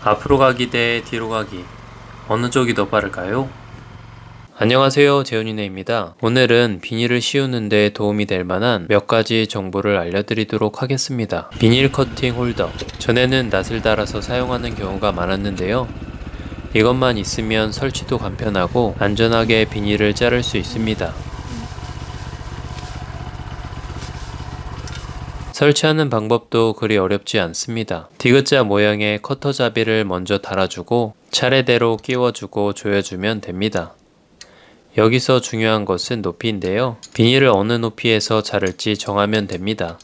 앞으로 가기 대 뒤로 가기, 어느 쪽이 더 빠를까요? 안녕하세요, 재훈이네입니다. 오늘은 비닐을 씌우는 데 도움이 될 만한 몇 가지 정보를 알려드리도록 하겠습니다. 비닐 커팅 홀더, 전에는 낫을 달아서 사용하는 경우가 많았는데요. 이것만 있으면 설치도 간편하고 안전하게 비닐을 자를 수 있습니다. 설치하는 방법도 그리 어렵지 않습니다. 디귿자 모양의 커터 자비를 먼저 달아주고 차례대로 끼워주고 조여주면 됩니다. 여기서 중요한 것은 높이인데요. 비닐을 어느 높이에서 자를지 정하면 됩니다.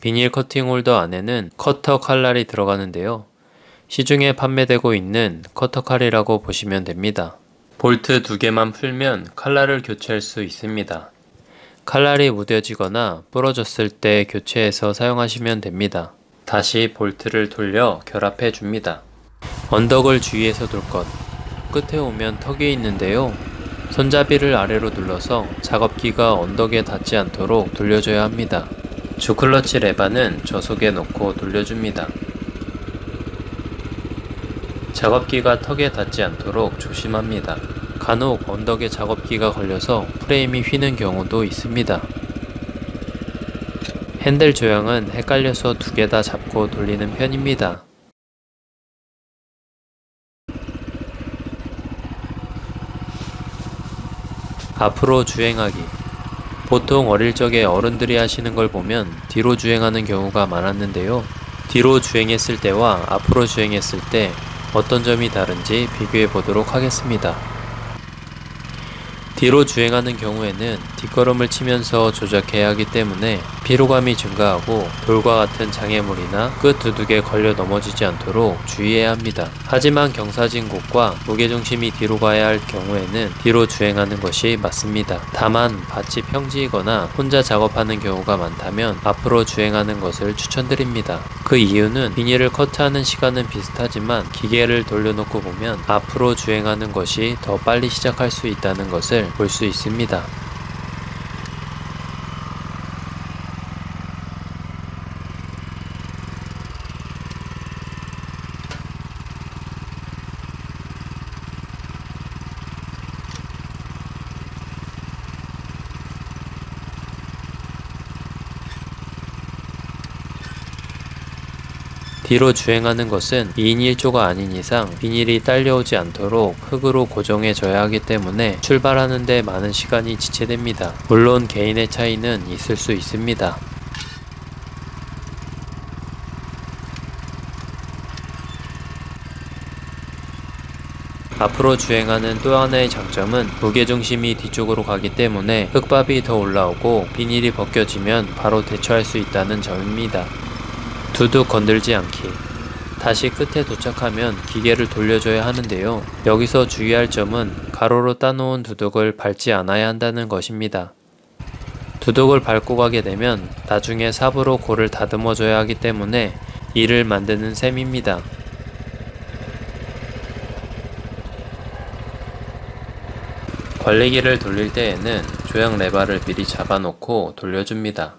비닐 커팅 홀더 안에는 커터 칼날이 들어가는데요. 시중에 판매되고 있는 커터 칼이라고 보시면 됩니다. 볼트 2개만 풀면 칼날을 교체할 수 있습니다. 칼날이 무뎌지거나 부러졌을 때 교체해서 사용하시면 됩니다. 다시 볼트를 돌려 결합해 줍니다. 언덕을 주의해서 돌 것. 끝에 오면 턱이 있는데요. 손잡이를 아래로 눌러서 작업기가 언덕에 닿지 않도록 돌려줘야 합니다. 주클러치 레바는 저속에 놓고 돌려줍니다. 작업기가 턱에 닿지 않도록 조심합니다. 간혹 언덕에 작업기가 걸려서 프레임이 휘는 경우도 있습니다. 핸들 조향은 헷갈려서 2개 다 잡고 돌리는 편입니다. 앞으로 주행하기. 보통 어릴 적에 어른들이 하시는 걸 보면 뒤로 주행하는 경우가 많았는데요. 뒤로 주행했을 때와 앞으로 주행했을 때 어떤 점이 다른지 비교해 보도록 하겠습니다. 뒤로 주행하는 경우에는 뒷걸음을 치면서 조작해야 하기 때문에 피로감이 증가하고 돌과 같은 장애물이나 끝 두둑에 걸려 넘어지지 않도록 주의해야 합니다. 하지만 경사진 곳과 무게중심이 뒤로 가야 할 경우에는 뒤로 주행하는 것이 맞습니다. 다만 밭이 평지이거나 혼자 작업하는 경우가 많다면 앞으로 주행하는 것을 추천드립니다. 그 이유는 비닐을 커트하는 시간은 비슷하지만 기계를 돌려놓고 보면 앞으로 주행하는 것이 더 빨리 시작할 수 있다는 것을 볼 수 있습니다. 뒤로 주행하는 것은 2인 1조가 아닌 이상 비닐이 딸려오지 않도록 흙으로 고정해줘야 하기 때문에 출발하는 데 많은 시간이 지체됩니다. 물론 개인의 차이는 있을 수 있습니다. 앞으로 주행하는 또 하나의 장점은 무게중심이 뒤쪽으로 가기 때문에 흙밥이 더 올라오고 비닐이 벗겨지면 바로 대처할 수 있다는 점입니다. 두둑 건들지 않기. 다시 끝에 도착하면 기계를 돌려줘야 하는데요. 여기서 주의할 점은 가로로 따놓은 두둑을 밟지 않아야 한다는 것입니다. 두둑을 밟고 가게 되면 나중에 삽으로 골을 다듬어 줘야 하기 때문에 일을 만드는 셈입니다. 관리기를 돌릴 때에는 조향 레바를 미리 잡아놓고 돌려줍니다.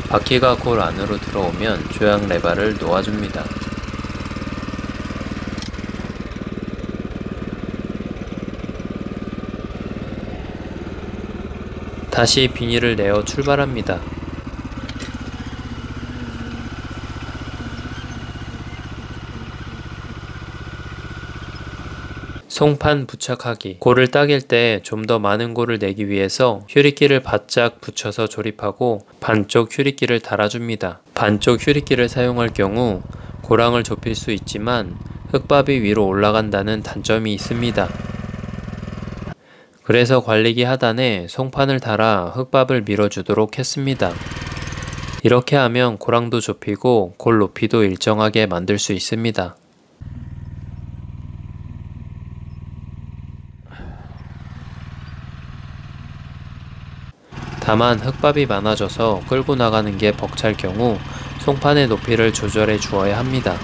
바퀴가 골 안으로 들어오면 조향 레바를 놓아줍니다. 다시 비닐을 내어 출발합니다. 송판 부착하기. 골을 따길 때 좀 더 많은 골을 내기 위해서 휴릿기를 바짝 붙여서 조립하고 반쪽 휴릿기를 달아줍니다. 반쪽 휴릿기를 사용할 경우 고랑을 좁힐 수 있지만 흙밥이 위로 올라간다는 단점이 있습니다. 그래서 관리기 하단에 송판을 달아 흙밥을 밀어주도록 했습니다. 이렇게 하면 고랑도 좁히고 골 높이도 일정하게 만들 수 있습니다. 다만 흙밥이 많아져서 끌고 나가는 게 벅찰 경우 송판의 높이를 조절해 주어야 합니다.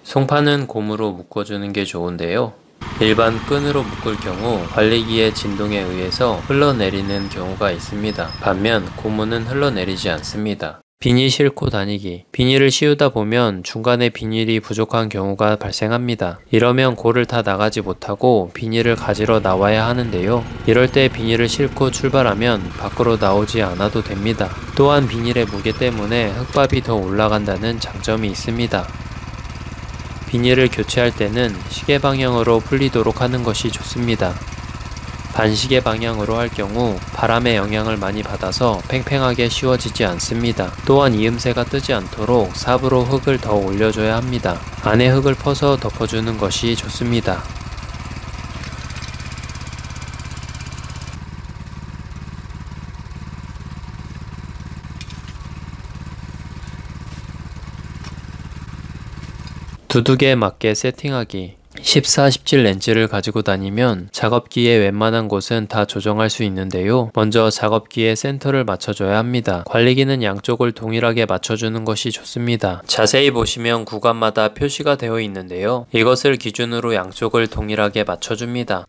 송판은 고무로 묶어주는 게 좋은데요. 일반 끈으로 묶을 경우 관리기의 진동에 의해서 흘러내리는 경우가 있습니다. 반면 고무는 흘러내리지 않습니다. 비닐 싣고 다니기. 비닐을 씌우다 보면 중간에 비닐이 부족한 경우가 발생합니다. 이러면 고를 다 나가지 못하고 비닐을 가지러 나와야 하는데요. 이럴 때 비닐을 싣고 출발하면 밖으로 나오지 않아도 됩니다. 또한 비닐의 무게 때문에 흙밥이 더 올라간다는 장점이 있습니다. 비닐을 교체할 때는 시계 방향으로 풀리도록 하는 것이 좋습니다. 반시계 방향으로 할 경우 바람의 영향을 많이 받아서 팽팽하게 씌워지지 않습니다. 또한 이음새가 뜨지 않도록 삽으로 흙을 더 올려줘야 합니다. 안에 흙을 퍼서 덮어주는 것이 좋습니다. 두둑에 맞게 세팅하기. 14, 17 렌즈를 가지고 다니면 작업기의 웬만한 곳은 다 조정할 수 있는데요. 먼저 작업기의 센터를 맞춰줘야 합니다. 관리기는 양쪽을 동일하게 맞춰주는 것이 좋습니다. 자세히 보시면 구간마다 표시가 되어 있는데요. 이것을 기준으로 양쪽을 동일하게 맞춰줍니다.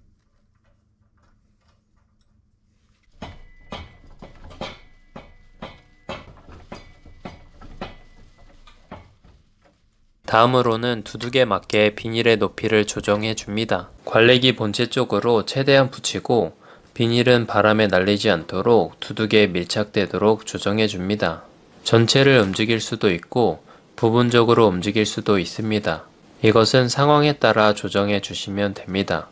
다음으로는 두둑에 맞게 비닐의 높이를 조정해 줍니다. 관리기 본체 쪽으로 최대한 붙이고 비닐은 바람에 날리지 않도록 두둑에 밀착되도록 조정해 줍니다. 전체를 움직일 수도 있고 부분적으로 움직일 수도 있습니다. 이것은 상황에 따라 조정해 주시면 됩니다.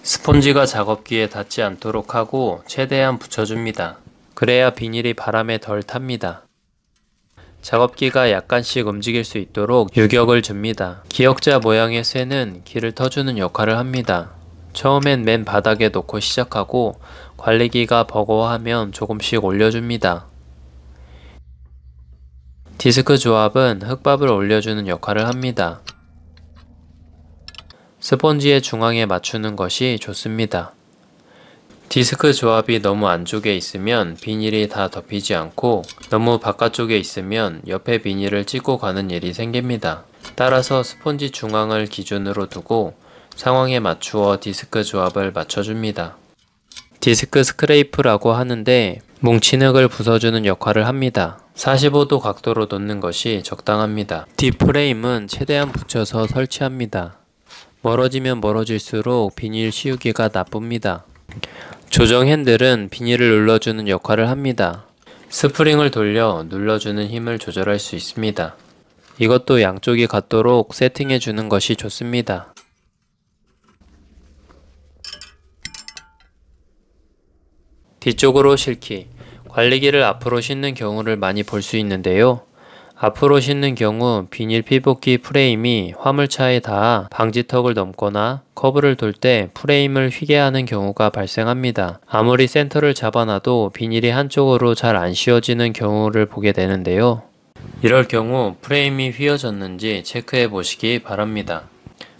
스폰지가 작업기에 닿지 않도록 하고 최대한 붙여줍니다. 그래야 비닐이 바람에 덜 탑니다. 작업기가 약간씩 움직일 수 있도록 유격을 줍니다. 기역자 모양의 쇠는 길을 터주는 역할을 합니다. 처음엔 맨 바닥에 놓고 시작하고 관리기가 버거워하면 조금씩 올려줍니다. 디스크 조합은 흙밥을 올려주는 역할을 합니다. 스폰지의 중앙에 맞추는 것이 좋습니다. 디스크 조합이 너무 안쪽에 있으면 비닐이 다 덮이지 않고 너무 바깥쪽에 있으면 옆에 비닐을 찍고 가는 일이 생깁니다. 따라서 스폰지 중앙을 기준으로 두고 상황에 맞추어 디스크 조합을 맞춰줍니다. 디스크 스크레이프라고 하는데 뭉친 흙을 부숴주는 역할을 합니다. 45도 각도로 놓는 것이 적당합니다. 뒷프레임은 최대한 붙여서 설치합니다. 멀어지면 멀어질수록 비닐 씌우기가 나쁩니다. 조정 핸들은 비닐을 눌러주는 역할을 합니다. 스프링을 돌려 눌러주는 힘을 조절할 수 있습니다. 이것도 양쪽이 같도록 세팅해 주는 것이 좋습니다. 뒤쪽으로 실기. 관리기를 앞으로 싣는 경우를 많이 볼 수 있는데요. 앞으로 싣는 경우 비닐 피복기 프레임이 화물차에 닿아 방지턱을 넘거나 커브를 돌 때 프레임을 휘게 하는 경우가 발생합니다. 아무리 센터를 잡아놔도 비닐이 한쪽으로 잘 안 씌워지는 경우를 보게 되는데요. 이럴 경우 프레임이 휘어졌는지 체크해 보시기 바랍니다.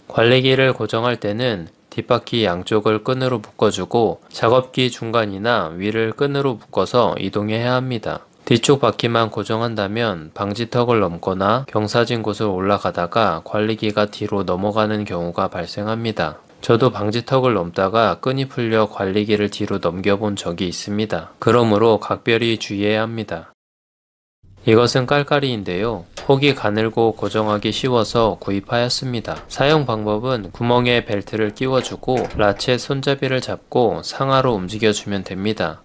관리기를 고정할 때는 뒷바퀴 양쪽을 끈으로 묶어주고 작업기 중간이나 위를 끈으로 묶어서 이동해야 합니다. 뒤쪽 바퀴만 고정한다면 방지턱을 넘거나 경사진 곳을 올라가다가 관리기가 뒤로 넘어가는 경우가 발생합니다. 저도 방지턱을 넘다가 끈이 풀려 관리기를 뒤로 넘겨본 적이 있습니다. 그러므로 각별히 주의해야 합니다. 이것은 깔깔이인데요. 폭이 가늘고 고정하기 쉬워서 구입하였습니다. 사용 방법은 구멍에 벨트를 끼워주고 라쳇 손잡이를 잡고 상하로 움직여주면 됩니다.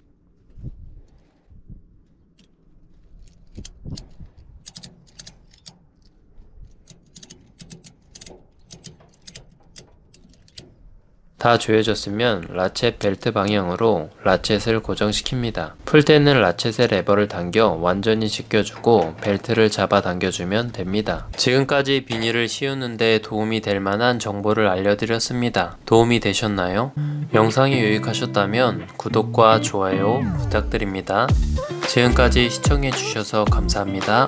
다 조여졌으면 라쳇 벨트 방향으로 라쳇을 고정시킵니다. 풀 때는 라쳇의 레버를 당겨 완전히 제껴주고 벨트를 잡아 당겨주면 됩니다. 지금까지 비닐을 씌우는데 도움이 될 만한 정보를 알려드렸습니다. 도움이 되셨나요? 영상이 유익하셨다면 구독과 좋아요 부탁드립니다. 지금까지 시청해주셔서 감사합니다.